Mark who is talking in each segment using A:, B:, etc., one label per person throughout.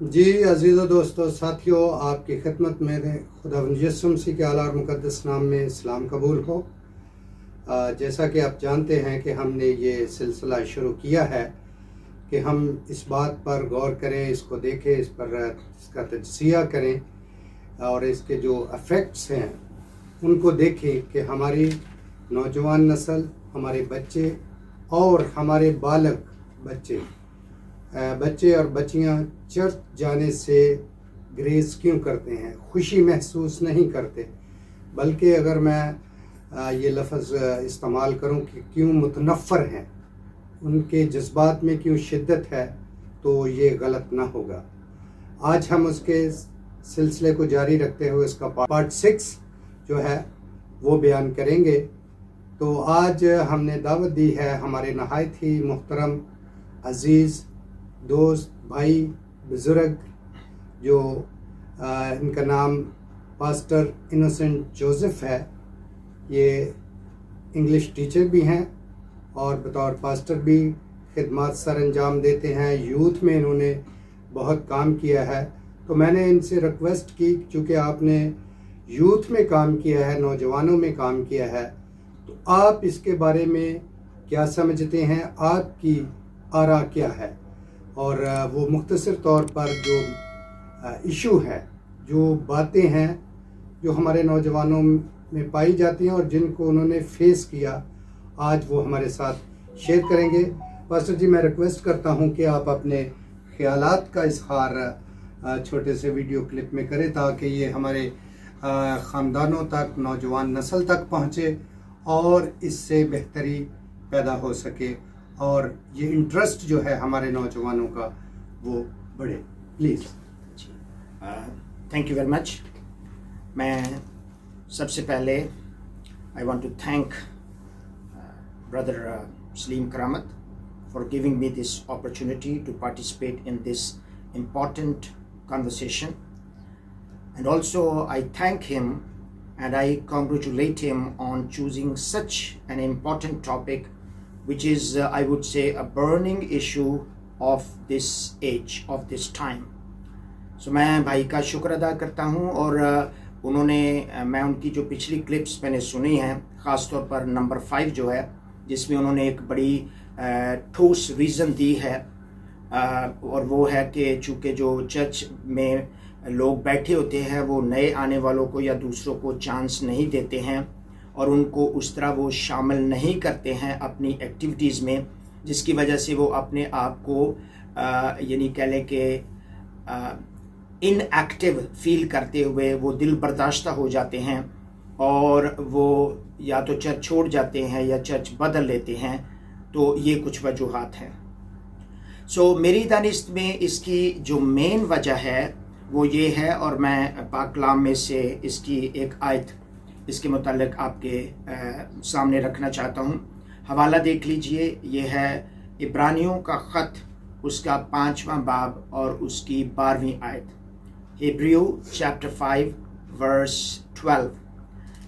A: جی عزیز و دوستو ساتھیوں، آپ کی خدمت میں خداوند یسوع مسیح کے اعلیٰ اور مقدس نام میں سلام قبول ہو۔ جیسا کہ آپ جانتے ہیں کہ ہم نے یہ سلسلہ شروع کیا ہے کہ ہم اس بات پر غور کریں، اس کو دیکھیں، اس کا تجزیہ کریں اور اس کے جو ایفیکٹس ہیں ان کو دیکھیں کہ ہماری نوجوان نسل، ہمارے بچے اور ہمارے بالغ بچے اور بچیاں چرچ جانے سے گریز کیوں کرتے ہیں، خوشی محسوس نہیں کرتے، بلکہ اگر میں یہ لفظ استعمال کروں کہ کیوں متنفر ہیں، ان کے جذبات میں کیوں شدت ہے، تو یہ غلط نہ ہوگا۔ آج ہم اس کے سلسلے کو جاری رکھتے ہوئے اس کا پارٹ 6 جو ہے وہ بیان کریں گے۔ تو آج ہم نے دعوت دی ہے ہمارے نہایت ہی محترم عزیز دوست بھائی بزرگ، جو ان کا نام پاسٹر انوسنٹ جوزف ہے۔ یہ انگلش ٹیچر بھی ہیں اور بطور پاسٹر بھی خدمات سر انجام دیتے ہیں۔ یوتھ میں انہوں نے بہت کام کیا ہے، تو میں نے ان سے ریکویسٹ کی چونکہ آپ نے یوتھ میں کام کیا ہے، نوجوانوں میں کام کیا ہے، تو آپ اس کے بارے میں کیا سمجھتے ہیں، آپ کی آراء کیا ہے، اور وہ مختصر طور پر جو ایشو ہے، جو باتیں ہیں جو ہمارے نوجوانوں میں پائی جاتی ہیں اور جن کو انہوں نے فیس کیا، آج وہ ہمارے ساتھ شیئر کریں گے۔ پاسٹر جی، میں ریکویسٹ کرتا ہوں کہ آپ اپنے خیالات کا اظہار چھوٹے سے ویڈیو کلپ میں کریں تاکہ یہ ہمارے خاندانوں تک، نوجوان نسل تک پہنچے اور اس سے بہتری پیدا ہو سکے اور یہ انٹرسٹ جو ہے ہمارے نوجوانوں کا وہ بڑھے۔ Please.
B: Thank you very much. میں سب سے پہلے آئی وانٹ ٹو تھینک برادر سلیم کرامت for giving me this opportunity to participate in this important conversation, and also I thank him and I congratulate him on choosing such an important topic, which is I would say a burning issue of this age, of this time. So میں بھائی کا شکر ادا کرتا ہوں، اور انہوں نے میں ان کی جو پچھلی کلپس میں نے سنی ہیں، خاص طور پر نمبر 5 جو ہے، جس میں انہوں نے ایک بڑی ٹھوس ریزن دی ہے، اور وہ ہے کہ چونکہ جو چرچ میں لوگ بیٹھے ہوتے ہیں وہ نئے آنے والوں کو یا دوسروں کو چانس نہیں دیتے ہیں، اور ان کو اس طرح وہ شامل نہیں کرتے ہیں اپنی ایکٹیویٹیز میں، جس کی وجہ سے وہ اپنے آپ کو یعنی کہہ لیں کہ ان ایکٹیو فیل کرتے ہوئے وہ دل برداشتہ ہو جاتے ہیں، اور وہ یا تو چرچ چھوڑ جاتے ہیں یا چرچ بدل لیتے ہیں۔ تو یہ کچھ وجوہات ہیں۔ میری دانست میں اس کی جو مین وجہ ہے وہ یہ ہے، اور میں پاک کلام میں سے اس کی ایک آیت اس کے متعلق آپ کے سامنے رکھنا چاہتا ہوں۔ حوالہ دیکھ لیجئے، یہ ہے عبرانیوں کا خط، اس کا 5واں باب اور اس کی 12ویں آیت، ہیبریو چیپٹر 5 ورس 12۔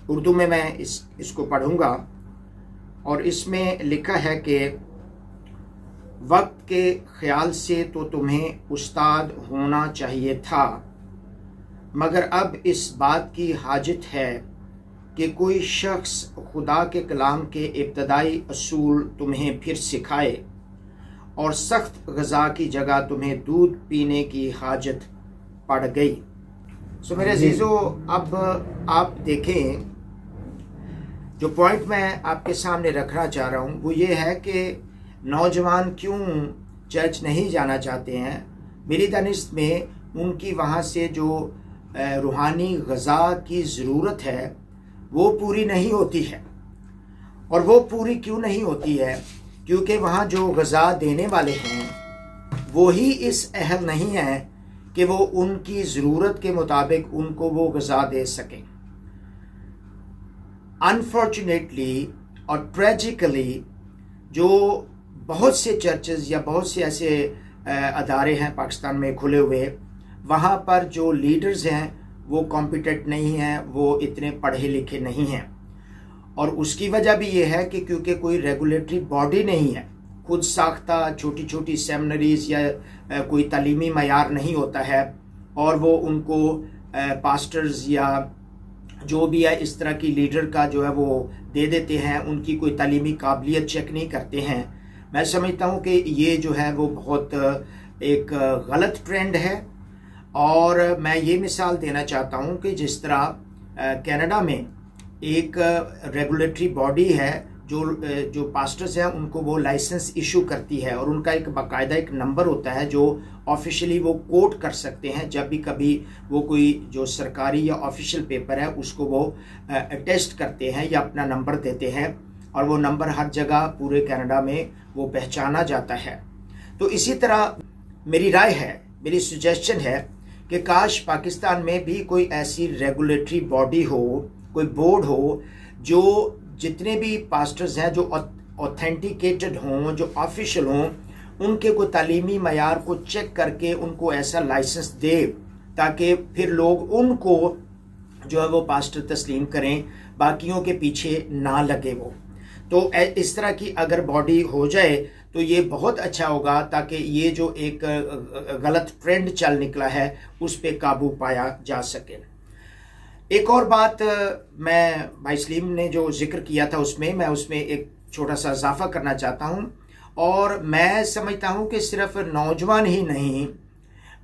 B: اردو میں اس کو پڑھوں گا، اور اس میں لکھا ہے کہ وقت کے خیال سے تو تمہیں استاد ہونا چاہیے تھا، مگر اب اس بات کی حاجت ہے کہ کوئی شخص خدا کے کلام کے ابتدائی اصول تمہیں پھر سکھائے، اور سخت غذا کی جگہ تمہیں دودھ پینے کی حاجت پڑ گئی۔ میرے عزیزو، اب آپ دیکھیں، جو پوائنٹ میں آپ کے سامنے رکھنا چاہ رہا ہوں وہ یہ ہے کہ نوجوان کیوں چرچ نہیں جانا چاہتے ہیں۔ میری دانست میں ان کی وہاں سے جو روحانی غذا کی ضرورت ہے وہ پوری نہیں ہوتی ہے، اور وہ پوری کیوں نہیں ہوتی ہے؟ کیونکہ وہاں جو غذا دینے والے ہیں وہی اس اہل نہیں ہیں کہ وہ ان کی ضرورت کے مطابق ان کو وہ غذا دے سکیں۔ انفارچونیٹلی اور ٹریجیکلی، جو بہت سے چرچز یا بہت سے ایسے ادارے ہیں پاکستان میں کھلے ہوئے، وہاں پر جو لیڈرز ہیں وہ کمپیٹنٹ نہیں ہیں، وہ اتنے پڑھے لکھے نہیں ہیں، اور اس کی وجہ بھی یہ ہے کہ کیونکہ کوئی ریگولیٹری باڈی نہیں ہے خود ساختہ چھوٹی چھوٹی سیمنریز یا کوئی تعلیمی معیار نہیں ہوتا ہے اور وہ ان کو پاسٹرز یا جو بھی ہے اس طرح کی لیڈر کا جو ہے وہ دے دیتے ہیں، ان کی کوئی تعلیمی قابلیت چیک نہیں کرتے ہیں. میں سمجھتا ہوں کہ یہ جو ہے وہ بہت ایک غلط ٹرینڈ ہے. اور میں یہ مثال دینا چاہتا ہوں کہ جس طرح کینیڈا میں ایک ریگولیٹری باڈی ہے جو پاسٹرز ہیں ان کو وہ لائسنس ایشو کرتی ہے، اور ان کا ایک باقاعدہ ایک نمبر ہوتا ہے جو آفیشلی وہ کوٹ کر سکتے ہیں جب بھی کبھی وہ کوئی جو سرکاری یا آفیشیل پیپر ہے اس کو وہ اٹیسٹ کرتے ہیں یا اپنا نمبر دیتے ہیں، اور وہ نمبر ہر جگہ پورے کینیڈا میں وہ پہچانا جاتا ہے. تو اسی طرح میری رائے ہے، میری سجیشن ہے کہ کاش پاکستان میں بھی کوئی ایسی ریگولیٹری باڈی ہو، کوئی بورڈ ہو جو جتنے بھی پاسٹرز ہیں جو اوتھینٹیکیٹڈ ہوں، جو آفیشیل ہوں، ان کے کوئی تعلیمی معیار کو چیک کر کے ان کو ایسا لائسنس دے تاکہ پھر لوگ ان کو جو ہے وہ پاسٹر تسلیم کریں، باقیوں کے پیچھے نہ لگے وہ. تو اس طرح کی اگر باڈی ہو جائے تو یہ بہت اچھا ہوگا تاکہ یہ جو ایک غلط ٹرینڈ چل نکلا ہے اس پہ قابو پایا جا سکے. ایک اور بات میں بھائی سلیم نے جو ذکر کیا تھا اس میں ایک چھوٹا سا اضافہ کرنا چاہتا ہوں، اور میں سمجھتا ہوں کہ صرف نوجوان ہی نہیں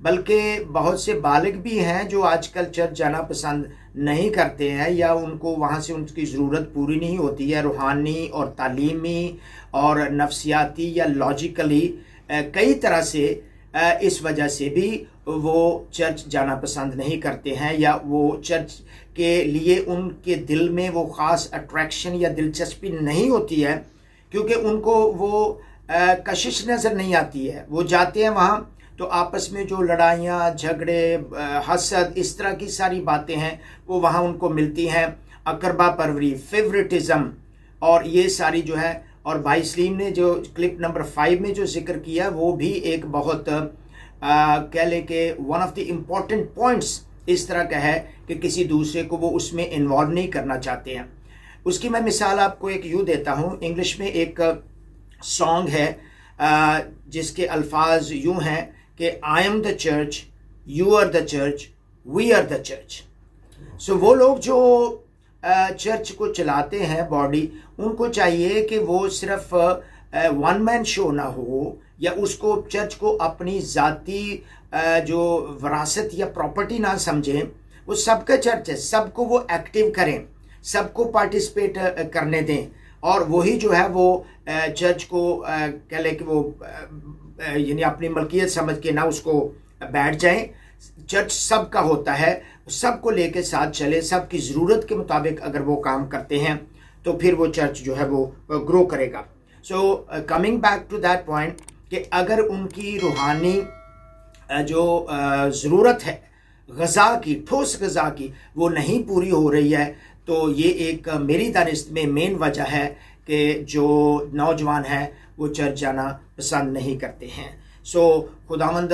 B: بلکہ بہت سے بالغ بھی ہیں جو آج کل چرچ جانا پسند نہیں کرتے ہیں، یا ان کو وہاں سے ان کی ضرورت پوری نہیں ہوتی ہے روحانی اور تعلیمی اور نفسیاتی یا لاجیکلی کئی طرح سے. اس وجہ سے بھی وہ چرچ جانا پسند نہیں کرتے ہیں، یا وہ چرچ کے لیے ان کے دل میں وہ خاص اٹریکشن یا دلچسپی نہیں ہوتی ہے، کیونکہ ان کو وہ کشش نظر نہیں آتی ہے. وہ جاتے ہیں وہاں تو آپس میں جو لڑائیاں، جھگڑے، حسد، اس طرح کی ساری باتیں ہیں وہ وہاں ان کو ملتی ہیں. اقربا پروری، فیورٹزم، اور یہ ساری جو ہے. اور بھائی سلیم نے جو کلپ نمبر 5 میں جو ذکر کیا وہ بھی ایک بہت کہہ لے کہ one of the important points اس طرح کا ہے کہ کسی دوسرے کو وہ اس میں انوالو نہیں کرنا چاہتے ہیں. اس کی میں مثال آپ کو ایک یوں دیتا ہوں. انگلش میں ایک سانگ ہے جس کے الفاظ یوں ہیں کہ I am the church, you are the church, we are the church. So وہ لوگ جو چرچ کو چلاتے ہیں باڈی، ان کو چاہیے کہ وہ صرف ون مین شو نہ ہو، یا اس کو چرچ کو اپنی ذاتی جو وراثت یا پراپرٹی نہ سمجھیں. وہ سب کا چرچ ہے، سب کو وہ ایکٹیو کریں، سب کو پارٹیسپیٹ کرنے دیں، اور وہی جو ہے وہ چرچ کو کہہ لیں کہ وہ یعنی اپنی ملکیت سمجھ کے نہ اس کو بیٹھ جائیں. چرچ سب کا ہوتا ہے، سب کو لے کے ساتھ چلے، سب کی ضرورت کے مطابق اگر وہ کام کرتے ہیں تو پھر وہ چرچ جو ہے وہ گرو کرے گا. So coming back to that point کہ اگر ان کی روحانی جو ضرورت ہے غذا کی، ٹھوس غذا کی، وہ نہیں پوری ہو رہی ہے، تو یہ ایک میری دانست میں مین وجہ ہے کہ جو نوجوان ہیں وہ چرچ جانا پسند نہیں کرتے ہیں. سو خداوند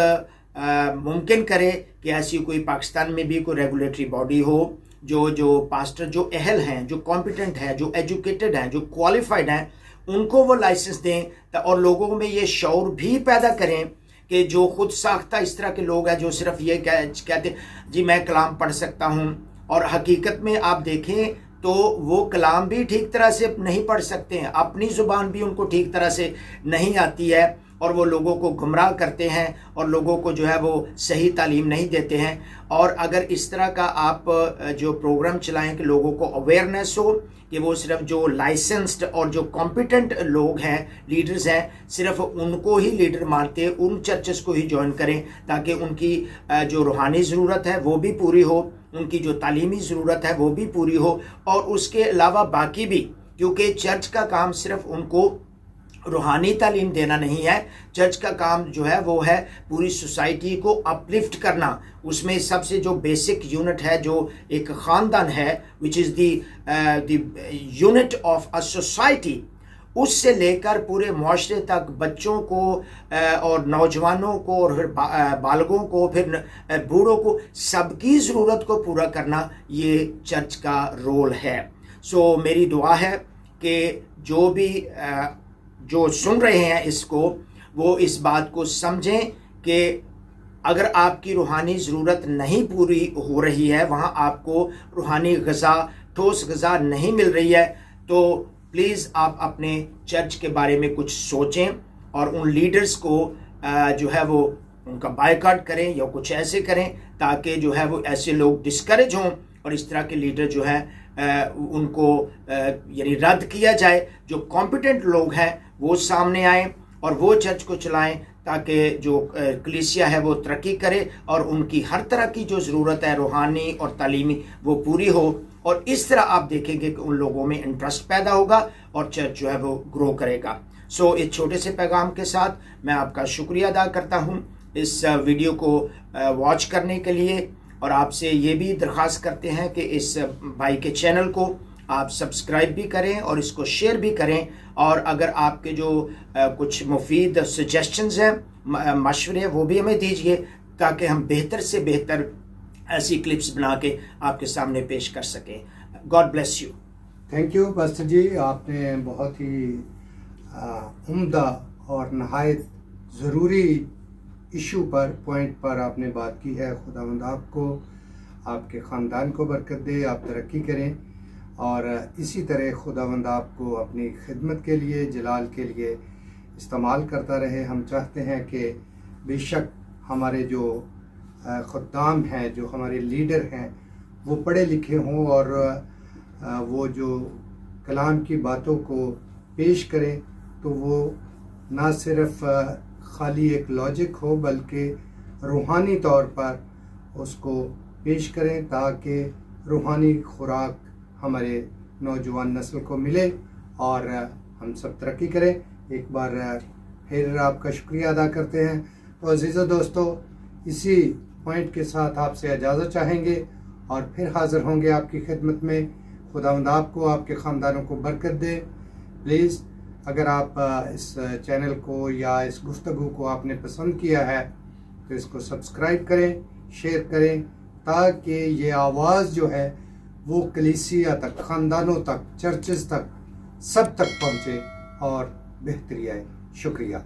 B: ممکن کرے کہ ایسی کوئی پاکستان میں بھی کوئی ریگولیٹری باڈی ہو جو پاسٹر جو اہل ہیں، جو کمپیٹنٹ ہیں، جو ایجوکیٹڈ ہیں، جو کوالیفائڈ ہیں، ان کو وہ لائسنس دیں، اور لوگوں میں یہ شعور بھی پیدا کریں کہ جو خود ساختہ اس طرح کے لوگ ہیں جو صرف یہ کہتے ہیں جی میں کلام پڑھ سکتا ہوں، اور حقیقت میں آپ دیکھیں تو وہ کلام بھی ٹھیک طرح سے نہیں پڑھ سکتے ہیں، اپنی زبان بھی ان کو ٹھیک طرح سے نہیں آتی ہے، اور وہ لوگوں کو گمراہ کرتے ہیں اور لوگوں کو جو ہے وہ صحیح تعلیم نہیں دیتے ہیں. اور اگر اس طرح کا آپ جو پروگرام چلائیں کہ لوگوں کو اویئرنیس ہو کہ وہ صرف جو لائسنسڈ اور جو کمپیٹنٹ لوگ ہیں، لیڈرز ہیں، صرف ان کو ہی لیڈر مانتے، ان چرچز کو ہی جوائن کریں تاکہ ان کی جو روحانی ضرورت ہے وہ بھی پوری ہو، ان کی جو تعلیمی ضرورت ہے وہ بھی پوری ہو، اور اس کے علاوہ باقی بھی، کیونکہ چرچ کا کام صرف ان کو روحانی تعلیم دینا نہیں ہے. چرچ کا کام جو ہے وہ ہے پوری سوسائٹی کو اپلفٹ کرنا. اس میں سب سے جو بیسک یونٹ ہے، جو ایک خاندان ہے، وچ از دی یونٹ آف اے سوسائٹی، اس سے لے کر پورے معاشرے تک بچوں کو اور نوجوانوں کو اور پھر بالغوں کو، پھر بوڑھوں کو، سب کی ضرورت کو پورا کرنا یہ چرچ کا رول ہے. سو میری دعا ہے کہ جو بھی جو سن رہے ہیں اس کو وہ اس بات کو سمجھیں کہ اگر آپ کی روحانی ضرورت نہیں پوری ہو رہی ہے، وہاں آپ کو روحانی غذا، ٹھوس غذا نہیں مل رہی ہے، تو پلیز آپ اپنے چرچ کے بارے میں کچھ سوچیں اور ان لیڈرز کو جو ہے وہ ان کا بائیکاٹ کریں یا کچھ ایسے کریں تاکہ جو ہے وہ ایسے لوگ ڈسکریج ہوں اور اس طرح کے لیڈر جو ہے ان کو یعنی رد کیا جائے. جو کمپیٹنٹ لوگ ہیں وہ سامنے آئیں اور وہ چرچ کو چلائیں تاکہ جو کلیسیا ہے وہ ترقی کرے اور ان کی ہر طرح کی جو ضرورت ہے روحانی اور تعلیمی وہ پوری ہو. اور اس طرح آپ دیکھیں گے کہ ان لوگوں میں انٹرسٹ پیدا ہوگا اور چرچ جو ہے وہ گرو کرے گا. سو اس چھوٹے سے پیغام کے ساتھ میں آپ کا شکریہ ادا کرتا ہوں اس ویڈیو کو واچ کرنے کے لیے، اور آپ سے یہ بھی درخواست کرتے ہیں کہ اس بھائی کے چینل کو آپ سبسکرائب بھی کریں اور اس کو شیئر بھی کریں. اور اگر آپ کے جو کچھ مفید سجیشنز ہیں، مشورے، وہ بھی ہمیں دیجئے تاکہ ہم بہتر سے بہتر ایسی کلپس بنا کے آپ کے سامنے پیش کر سکیں. God bless you.
A: Thank you pastor ji, آپ نے بہت ہی عمدہ اور نہایت ضروری ایشو پر، پوائنٹ پر آپ نے بات کی ہے. خداوند آپ کو، آپ کے خاندان کو برکت دے، آپ ترقی کریں اور اسی طرح خداوند آپ کو اپنی خدمت کے لیے، جلال کے لیے استعمال کرتا رہے. ہم چاہتے ہیں کہ بے شک ہمارے جو خدام ہیں، جو ہمارے لیڈر ہیں، وہ پڑھے لکھے ہوں اور وہ جو کلام کی باتوں کو پیش کریں تو وہ نہ صرف خالی ایک لاجک ہو بلکہ روحانی طور پر اس کو پیش کریں تاکہ روحانی خوراک ہمارے نوجوان نسل کو ملے اور ہم سب ترقی کریں. ایک بار پھر آپ کا شکریہ ادا کرتے ہیں. تو عزیز و دوستو، اسی پوائنٹ کے ساتھ آپ سے اجازت چاہیں گے اور پھر حاضر ہوں گے آپ کی خدمت میں. خداوند آپ کو، آپ کے خاندانوں کو برکت دے. پلیز اگر آپ اس چینل کو یا اس گفتگو کو آپ نے پسند کیا ہے تو اس کو سبسکرائب کریں، شیئر کریں تاکہ یہ آواز جو ہے وہ کلیسیا تک، خاندانوں تک، چرچز تک، سب تک پہنچے اور بہتری آئے. شکریہ.